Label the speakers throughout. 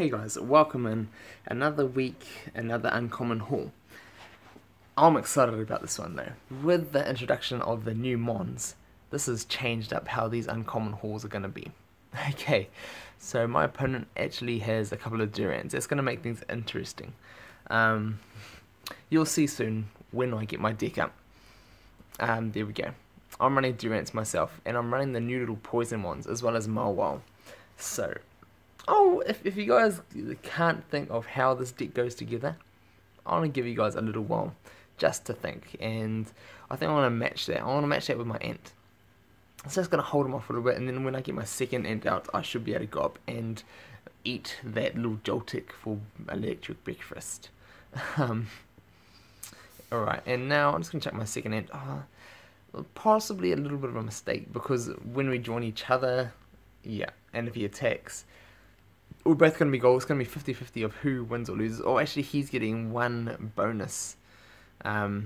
Speaker 1: Hey guys, welcome in another week, another uncommon haul. I'm excited about this one though. With the introduction of the new mons, this has changed up how these uncommon hauls are going to be. Okay, so my opponent actually has a couple of Durans. That's going to make things interesting. You'll see soon when I get my deck up. There we go. I'm running Durants myself, and I'm running the new little poison ones as well as Marwal. So, if you guys can't think of how this deck goes together, I want to give you guys a little while just to think, and I think I want to match that. I want to match that with my Ant. So just going to hold him off a little bit, and then when I get my second Ant out, I should be able to go up and eat that little Joltik for electric breakfast. Alright, and now I'm just going to check my second Ant. Possibly a little bit of a mistake, because when we join each other, yeah, and if he attacks, we're both going to be gold. It's going to be 50-50 of who wins or loses. Oh, actually, he's getting one bonus. I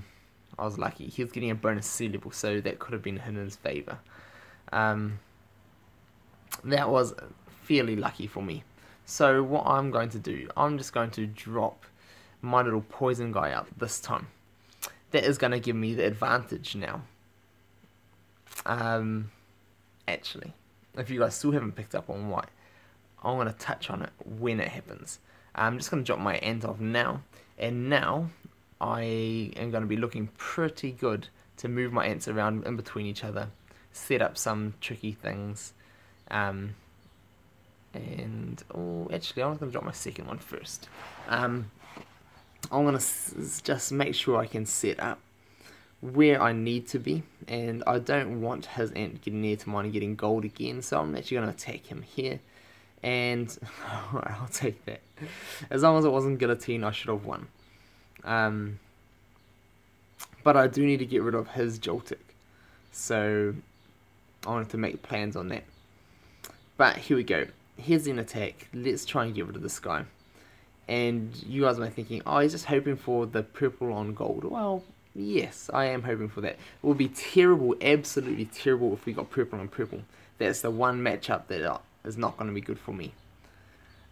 Speaker 1: was lucky. He was getting a bonus C level, so that could have been in his favour. That was fairly lucky for me. So what I'm going to do, I'm just going to drop my little poison guy out this time. That is going to give me the advantage now. Actually, if you guys still haven't picked up on why, I'm going to touch on it when it happens. I'm just going to drop my Ant off now, and now I am going to be looking pretty good to move my Ants around in between each other, set up some tricky things, and actually I'm going to drop my second one first. I'm going to just make sure I can set up where I need to be, and I don't want his Ant getting near to mine and getting gold again, so I'm actually going to attack him here. And alright, I'll take that. As long as it wasn't guillotine, I should have won. But I do need to get rid of his Joltik, so I wanted to make plans on that. But here we go. Here's an attack. Let's try and get rid of this guy. And you guys might be thinking, oh, he's just hoping for the purple on gold. Well, yes, I am hoping for that. It would be terrible, absolutely terrible, if we got purple on purple. That's the one matchup that is not going to be good for me.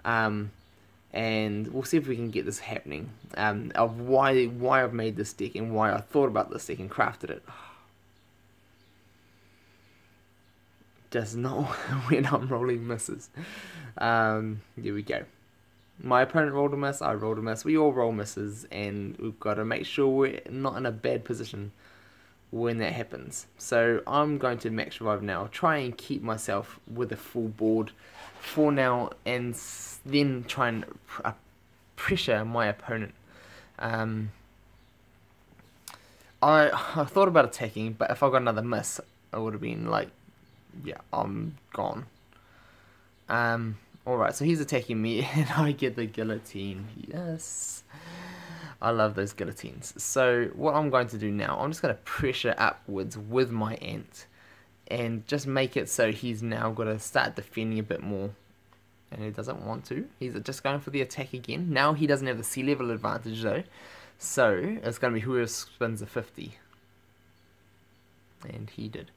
Speaker 1: And we'll see if we can get this happening. Of why I've made this deck and why I thought about this deck and crafted it. Just not when I'm rolling misses. There we go. My opponent rolled a miss, I rolled a miss. We all roll misses, and we've got to make sure we're not in a bad position when that happens. So I'm going to max revive now, try and keep myself with a full board for now, and then try and pressure my opponent. I thought about attacking, but if I got another miss, I would have been like, yeah, I'm gone. Alright, so he's attacking me, and I get the guillotine. Yes. I love those guillotines. So what I'm going to do now, I'm just going to pressure upwards with my Ant, and just make it so he's now got to start defending a bit more. And he doesn't want to. He's just going for the attack again. Now he doesn't have the sea level advantage though. So it's going to be whoever spins a 50. And he did.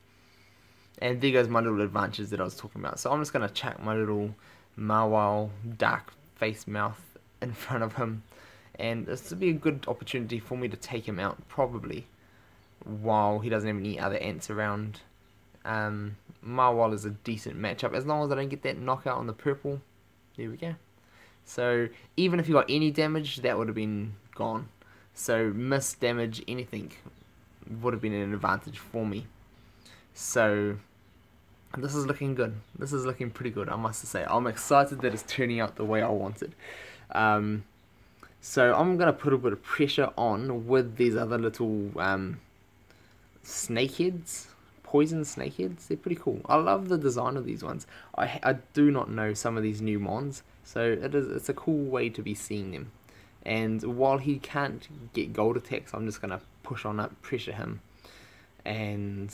Speaker 1: And there goes my little advantages that I was talking about. So I'm just going to chuck my little Marwal dark face mouth in front of him. And this would be a good opportunity for me to take him out, probably, while he doesn't have any other Ants around. Marwal is a decent matchup, as long as I don't get that knockout on the purple. There we go. So, even if you got any damage, that would have been gone. So, miss damage, anything, would have been an advantage for me. So, this is looking good. This is looking pretty good, I must say. I'm excited that it's turning out the way I wanted. So I'm going to put a bit of pressure on with these other little snakeheads, poison snakeheads. They're pretty cool. I love the design of these ones. I do not know some of these new mons, so it's a cool way to be seeing them. And while he can't get gold attacks, I'm just going to push on up, pressure him, and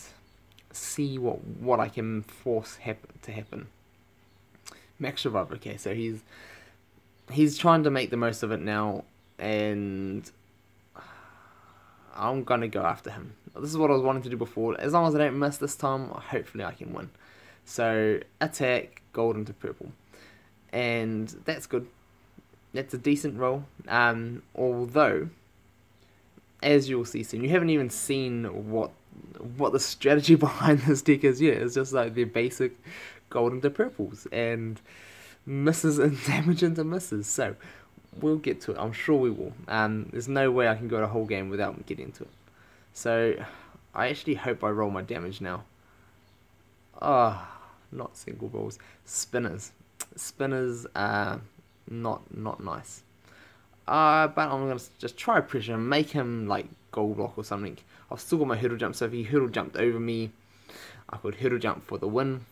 Speaker 1: see what I can force to happen. Max revive. Okay, so he's trying to make the most of it now, and I'm gonna go after him. This is what I was wanting to do before. As long as I don't miss this time, hopefully I can win. So attack, gold into purple. And that's good. That's a decent roll. Although, as you'll see soon, you haven't even seen what the strategy behind this deck is yet. It's just like their basic gold into purples and misses and damage into misses. So we'll get to it. I'm sure we will. There's no way I can go the whole game without getting to it. So I actually hope I roll my damage now. Not single rolls. Spinners. Spinners are not nice. But I'm going to just try pressure and make him like gold block or something. I've still got my hurdle jump, so if he hurdle jumped over me, I could hurdle jump for the win.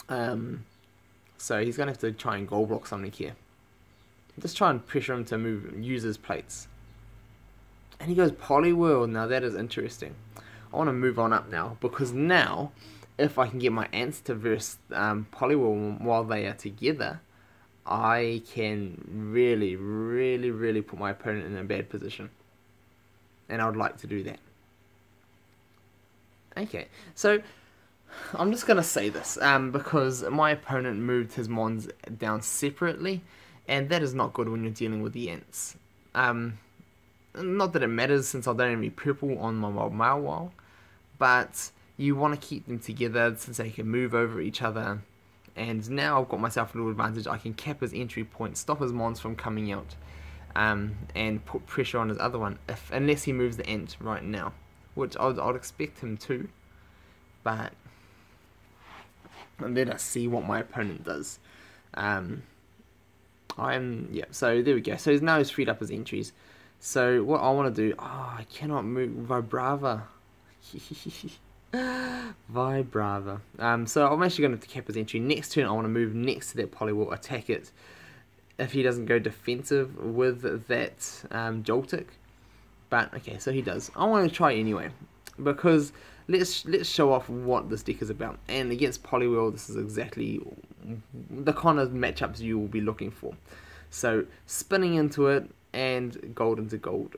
Speaker 1: So he's going to have to try and gold block something here. Just try and pressure him to use his plates. And he goes Poliwhirl. Now that is interesting. I want to move on up now, because now, if I can get my ants to verse Poliwhirl while they are together, I can really put my opponent in a bad position. And I would like to do that. Okay, so I'm just going to say this, because my opponent moved his mons down separately, and that is not good when you're dealing with the ants. Not that it matters, since I don't have any purple on my Mawile, but you want to keep them together since they can move over each other. And now I've got myself a little advantage. I can cap his entry point, stop his mons from coming out, and put pressure on his other one, unless he moves the ant right now, which I'd expect him to. But let us see what my opponent does. So there we go. So now he's freed up his entries. So what I want to do, I cannot move Vibrava. Vibrava. So I'm actually going to cap his entry. Next turn I want to move next to that Poliwhirl, attack it. If he doesn't go defensive with that Joltik. But okay, so he does. I want to try anyway, because let's show off what this deck is about. And against Poliwhirl, this is exactly the kind of matchups you will be looking for. So spinning into it and gold into gold.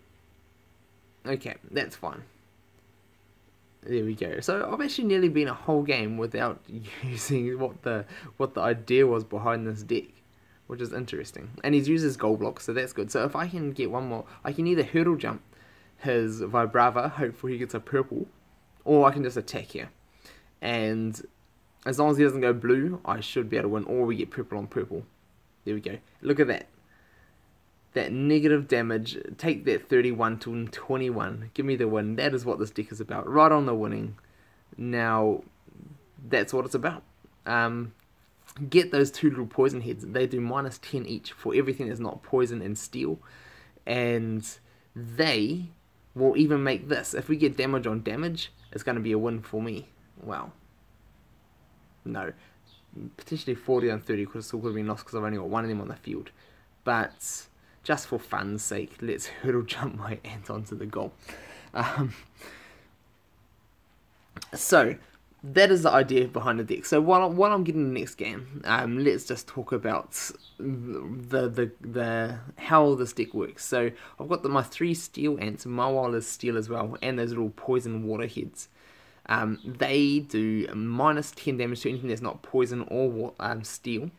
Speaker 1: Okay, that's fine. There we go. So I've actually nearly been a whole game without using what the idea was behind this deck, which is interesting. And he's used his gold block, so that's good. So if I can get one more, I can either hurdle jump his Vibrava, hopefully he gets a purple, or I can just attack here. And as long as he doesn't go blue, I should be able to win, or we get purple on purple. There we go. Look at that. That negative damage, take that 31 to 21, give me the win. That is what this deck is about, right on the winning. Now, that's what it's about. Get those two little poison heads, they do minus 10 each for everything that's not poison and steel. And they will even make this, if we get damage on damage, it's going to be a win for me. Wow. No, potentially 40 on 30, because it still could have been lost because I've only got one of them on the field. But just for fun's sake, let's hurdle jump my ant onto the goal. So that is the idea behind the deck. So while I'm getting the next game, let's just talk about the how this deck works. So I've got my 3 steel ants. Mawile is steel as well, and those little poison water heads. They do minus 10 damage to anything that's not poison or steel.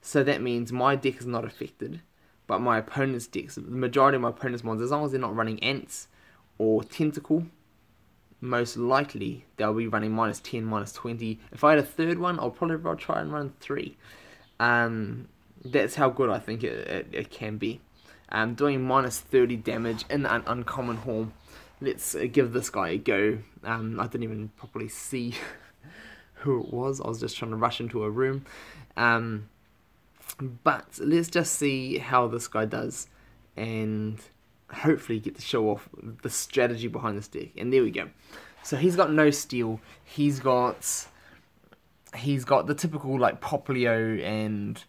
Speaker 1: So that means my deck is not affected. But my opponent's decks, the majority of my opponent's mons, as long as they're not running ants or tentacle, most likely they'll be running minus 10, minus 20. If I had a third one, I'll probably try and run 3. That's how good I think it can be. Doing minus 30 damage in an uncommon hall. Let's give this guy a go. I didn't even properly see who it was. I was just trying to rush into a room. But let's just see how this guy does, and hopefully get to show off the strategy behind this deck. And there we go. So he's got no steel. He's got the typical like Poplio and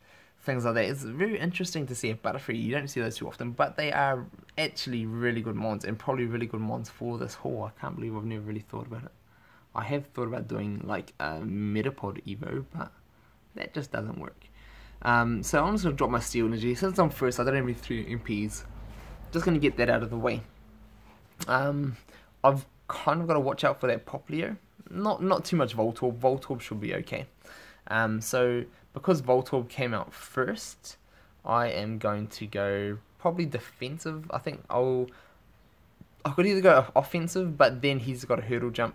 Speaker 1: things like that. It's very interesting to see a Butterfree. You don't see those too often, but they are actually really good mons, and probably really good mons for this haul. I can't believe I've never really thought about it. I have thought about doing like a Metapod Evo, but that just doesn't work. So I'm just going to drop my steel energy. Since I'm first, I don't have any 3 MPs. Just going to get that out of the way. I've kind of got to watch out for that Poplio. Not too much Voltorb. Voltorb should be okay. So because Voltorb came out first, I am going to go probably defensive. I think I could either go offensive, but then he's got a hurdle jump.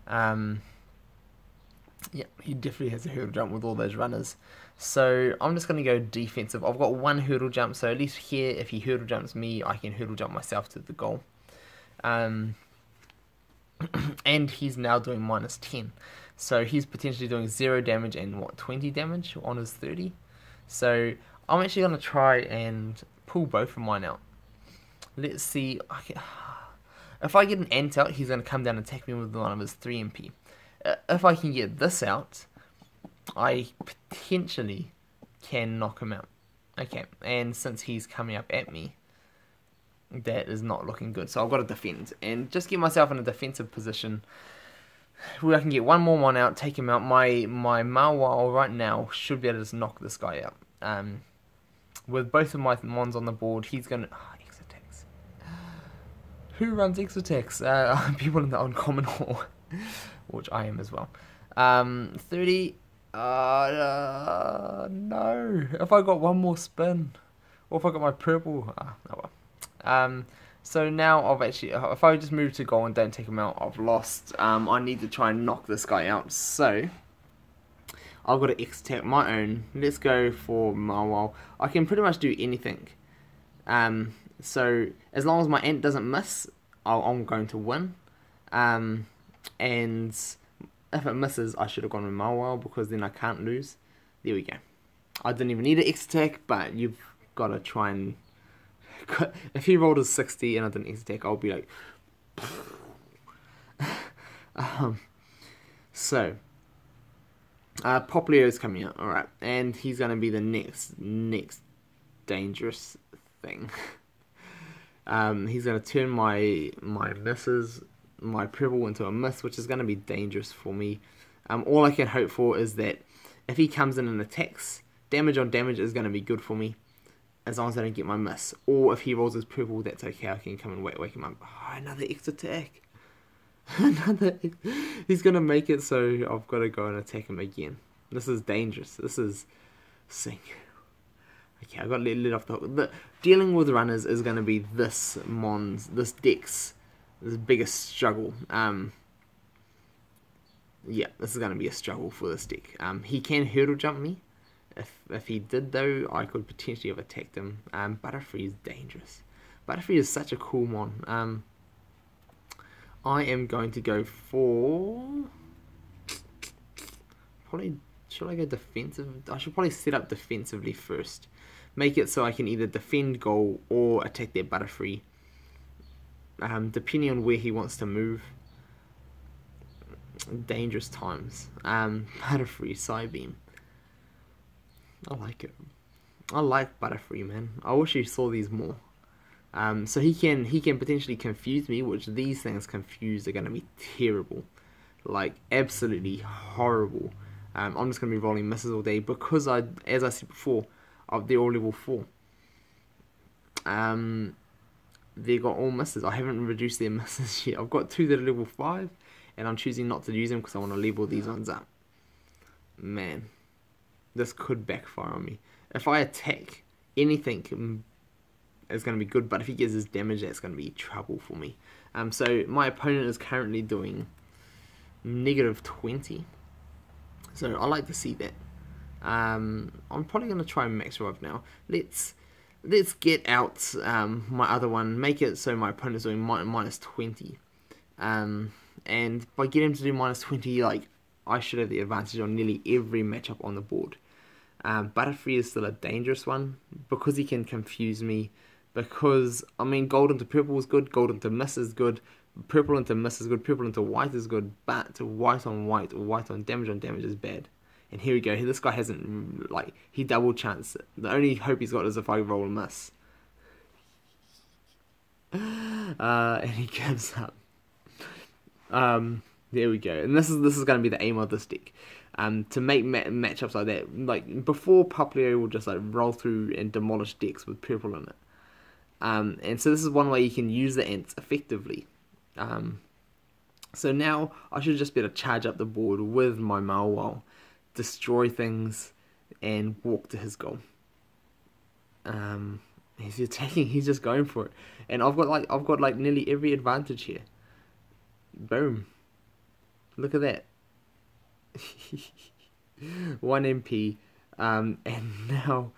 Speaker 1: Um, yeah, he definitely has a hurdle jump with all those runners. So I'm just going to go defensive. I've got one hurdle jump, so at least here, if he hurdle jumps me, I can hurdle jump myself to the goal. Um, and he's now doing -10. So he's potentially doing 0 damage and 20 damage on his 30. So I'm actually going to try and pull both of mine out. Let's see. If I get an ant out, he's going to come down and attack me with one of his 3 MP. If I can get this out, I potentially can knock him out. Okay, and since he's coming up at me, that is not looking good. So I've got to defend and just get myself in a defensive position where I can get one more mon out, take him out. My Mawile right now should be able to just knock this guy out. With both of my mons on the board, he's going to... X attacks. Who runs X attacks? People in the uncommon hall, which I am as well. 30... no. If I got one more spin, or if I got my purple, oh well. So now I've actually, if I just move to goal and don't take him out, I've lost. I need to try and knock this guy out. So I've got to X-attack my own. Let's go for Mawile. I can pretty much do anything. So as long as my ant doesn't miss, I'm going to win. And if it misses, I should have gone with Mawile because then I can't lose. There we go. I didn't even need an X-attack, but you've got to try and... If he rolled a 60 and I didn't X-attack, I'll be like... So... Poplio's coming out, alright. And he's going to be the next dangerous thing. He's going to turn my misses... my purple into a miss, which is going to be dangerous for me. All I can hope for is that if he comes in and attacks, damage on damage is going to be good for me, as long as I don't get my miss. Or if he rolls his purple, that's okay. I can come and wake him up. Oh, another X attack. He's going to make it, so I've got to go and attack him again. This is dangerous. This is sick. Okay, I got to let off the hook. Dealing with runners is going to be this deck's biggest struggle. Yeah, this is going to be a struggle for this deck. He can hurdle jump me. If he did though, I could potentially have attacked him. Butterfree is dangerous. Butterfree is such a cool mon. I am going to go for... Probably, should I go defensive? I should probably set up defensively first. Make it so I can either defend goal or attack their Butterfree. Depending on where he wants to move. Dangerous times. Butterfree, Psybeam. I like it. I like Butterfree, man. I wish you saw these more. So he can potentially confuse me, which these things confused are going to be terrible. Like, absolutely horrible. I'm just going to be rolling misses all day because, as I said before, they're all level 4. They got all misses. I haven't reduced their misses yet. I've got 2 that are level 5, and I'm choosing not to use them because I want to level these ones up. Man, this could backfire on me. If I attack, anything is going to be good, but if he gets his damage, that's going to be trouble for me. So my opponent is currently doing -20. So I like to see that. I'm probably going to try Max Revive now. Let's get out my other one, make it so my opponent's doing -20. And by getting him to do -20, like, I should have the advantage on nearly every matchup on the board. Butterfree is still a dangerous one because he can confuse me. Because, I mean, gold into purple is good, gold into miss is good, purple into miss is good, purple into white is good, but white on white, or white on damage is bad. And here we go, this guy hasn't, like, he double chanced it. The only hope he's got is if I roll a miss. And he gives up. There we go. And this is going to be the aim of this deck. To make matchups like that. Like, before, Poplio will just, like, roll through and demolish decks with purple in it. And so this is one way you can use the ants effectively. So now I should just be able to charge up the board with my Mawile, destroy things, and walk to his goal. He's attacking. He's just going for it, and I've got like nearly every advantage here. Boom! Look at that. 1 MP, and now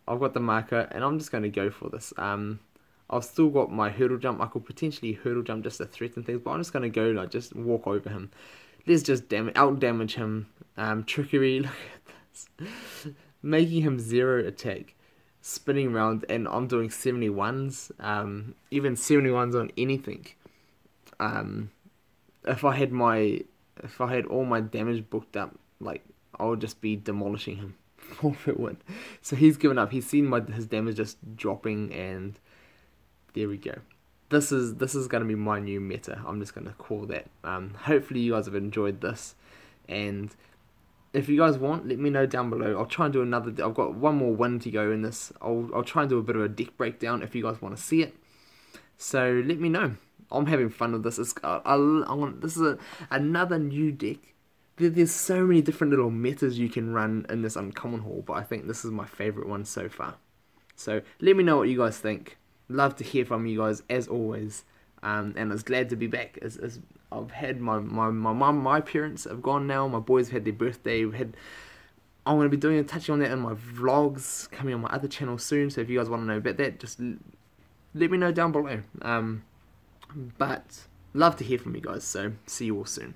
Speaker 1: I've got the marker, and I'm just going to go for this. I've still got my hurdle jump. I could potentially hurdle jump just to threaten things, but I'm just going to go like just walk over him. Let's just out damage him. Trickery. Look at this, making him 0 attack, spinning around, and I'm doing 71s. Even 71s on anything. Um, if I had all my damage booked up, like I would just be demolishing him. Forfeit win. So he's given up. He's seen his damage just dropping, and there we go. This is going to be my new meta. I'm just going to call that. Hopefully you guys have enjoyed this, and if you guys want, let me know down below. I'll try and do another. I've got one more win to go in this. I'll try and do a bit of a deck breakdown if you guys want to see it. So let me know. I'm having fun with this. This is another new deck. There's so many different little metas you can run in this uncommon haul, but I think this is my favourite one so far. So let me know what you guys think. Love to hear from you guys as always, and I was glad to be back. As I've had my mum, my parents have gone now. My boys have had their birthday. I'm going to be touching on that in my vlogs coming on my other channel soon. So if you guys want to know about that, just let me know down below. But love to hear from you guys. So see you all soon.